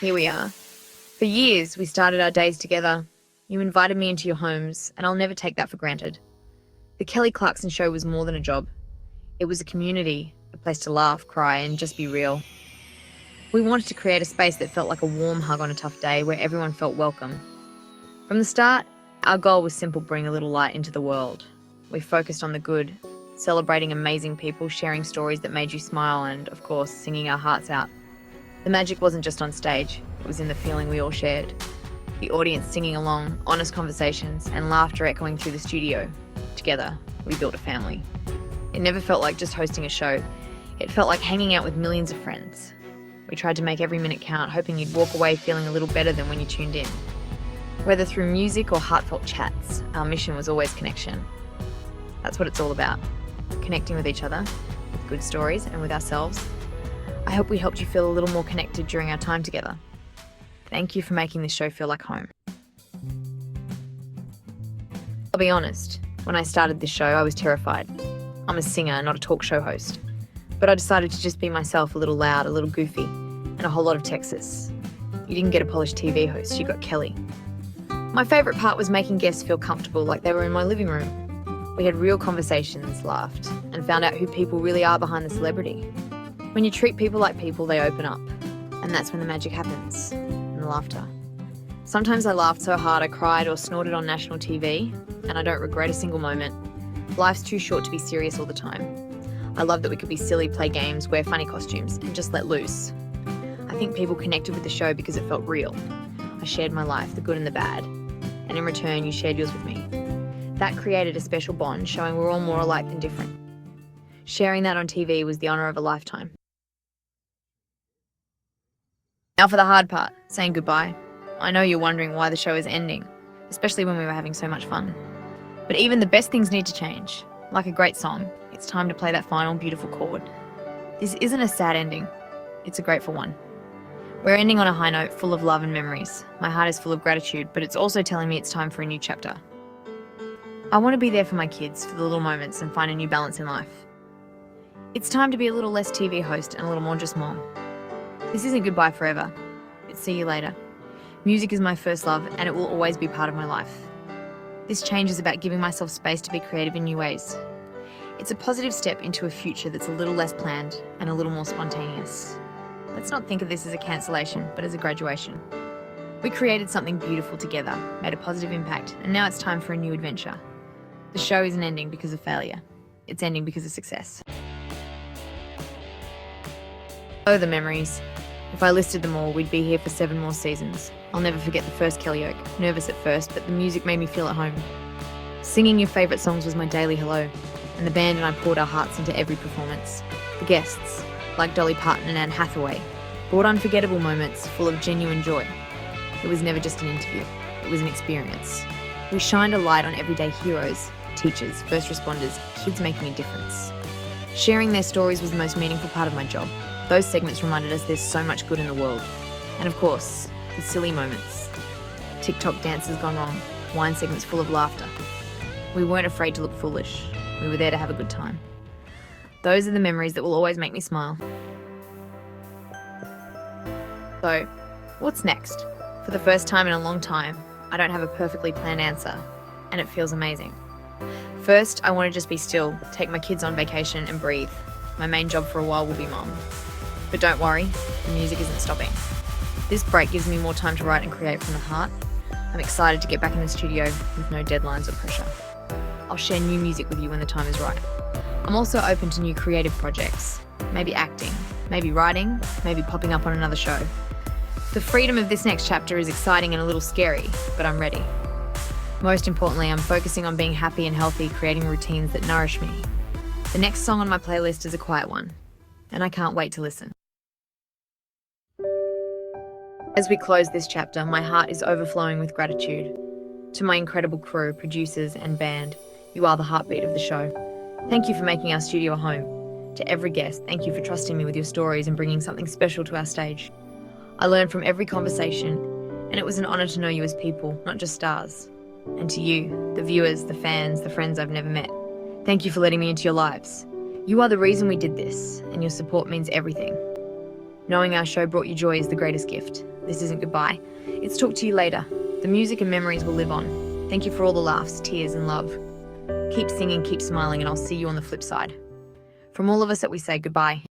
Here we are. For years, we started our days together. You invited me into your homes, and I'll never take that for granted. The Clarkson show was more than a job. It was a community, a place to laugh, cry, and just be real. We wanted to create a space that felt like a warm hug on a tough day, where everyone felt welcome. From the start, our goal was simple: bring a little light into the world. We focused on the good, celebrating amazing people, sharing stories that made you smile, and, of course, singing our hearts out. The magic wasn't just on stage, it was in the feeling we all shared. The audience singing along, honest conversations, and laughter echoing through the studio. Together, we built a family. It never felt like just hosting a show. It felt like hanging out with millions of friends. We tried to make every minute count, hoping you'd walk away feeling a little better than when you tuned in. Whether through music or heartfelt chats, our mission was always connection. That's what it's all about. Connecting with each other, with good stories, and with ourselves. I hope we helped you feel a little more connected during our time together. Thank you for making this show feel like home. I'll be honest, when I started this show, I was terrified. I'm a singer, not a talk show host. But I decided to just be myself, a little loud, a little goofy, and a whole lot of Texas. You didn't get a polished TV host, you got Kelly. My favourite part was making guests feel comfortable, like they were in my living room. We had real conversations, laughed, and found out who people really are behind the celebrity. When you treat people like people, they open up. And that's when the magic happens, and the laughter. Sometimes I laughed so hard I cried or snorted on national TV, and I don't regret a single moment. Life's too short to be serious all the time. I love that we could be silly, play games, wear funny costumes, and just let loose. I think people connected with the show because it felt real. I shared my life, the good and the bad, and in return you shared yours with me. That created a special bond, showing we're all more alike than different. Sharing that on TV was the honour of a lifetime. Now for the hard part, saying goodbye. I know you're wondering why the show is ending, especially when we were having so much fun. But even the best things need to change. Like a great song, it's time to play that final beautiful chord. This isn't a sad ending, it's a grateful one. We're ending on a high note, full of love and memories. My heart is full of gratitude, but it's also telling me it's time for a new chapter. I want to be there for my kids, for the little moments, and find a new balance in life. It's time to be a little less TV host and a little more just mom. This isn't goodbye forever. It's see you later. Music is my first love, and it will always be part of my life. This change is about giving myself space to be creative in new ways. It's a positive step into a future that's a little less planned and a little more spontaneous. Let's not think of this as a cancellation, but as a graduation. We created something beautiful together, made a positive impact, and now it's time for a new adventure. The show isn't ending because of failure. It's ending because of success. Oh, the memories. If I listed them all, we'd be here for 7 more seasons. I'll never forget the first Kelly Oak. Nervous at first, but the music made me feel at home. Singing your favourite songs was my daily hello, and the band and I poured our hearts into every performance. The guests, like Dolly Parton and Anne Hathaway, brought unforgettable moments full of genuine joy. It was never just an interview, it was an experience. We shined a light on everyday heroes, teachers, first responders, kids making a difference. Sharing their stories was the most meaningful part of my job. Those segments reminded us there's so much good in the world. And of course, the silly moments. TikTok dances gone wrong, wine segments full of laughter. We weren't afraid to look foolish. We were there to have a good time. Those are the memories that will always make me smile. So, what's next? For the first time in a long time, I don't have a perfectly planned answer, and it feels amazing. First, I want to just be still, take my kids on vacation and breathe. My main job for a while will be mom. But don't worry, the music isn't stopping. This break gives me more time to write and create from the heart. I'm excited to get back in the studio with no deadlines or pressure. I'll share new music with you when the time is right. I'm also open to new creative projects. Maybe acting, maybe writing, maybe popping up on another show. The freedom of this next chapter is exciting and a little scary, but I'm ready. Most importantly, I'm focusing on being happy and healthy, creating routines that nourish me. The next song on my playlist is a quiet one, and I can't wait to listen. As we close this chapter, my heart is overflowing with gratitude. To my incredible crew, producers, and band, you are the heartbeat of the show. Thank you for making our studio a home. To every guest, thank you for trusting me with your stories and bringing something special to our stage. I learned from every conversation, and it was an honour to know you as people, not just stars. And to you, the viewers, the fans, the friends I've never met, thank you for letting me into your lives. You are the reason we did this, and your support means everything. Knowing our show brought you joy is the greatest gift. This isn't goodbye. It's talk to you later. The music and memories will live on. Thank you for all the laughs, tears, and love. Keep singing, keep smiling, and I'll see you on the flip side. From all of us that we say goodbye.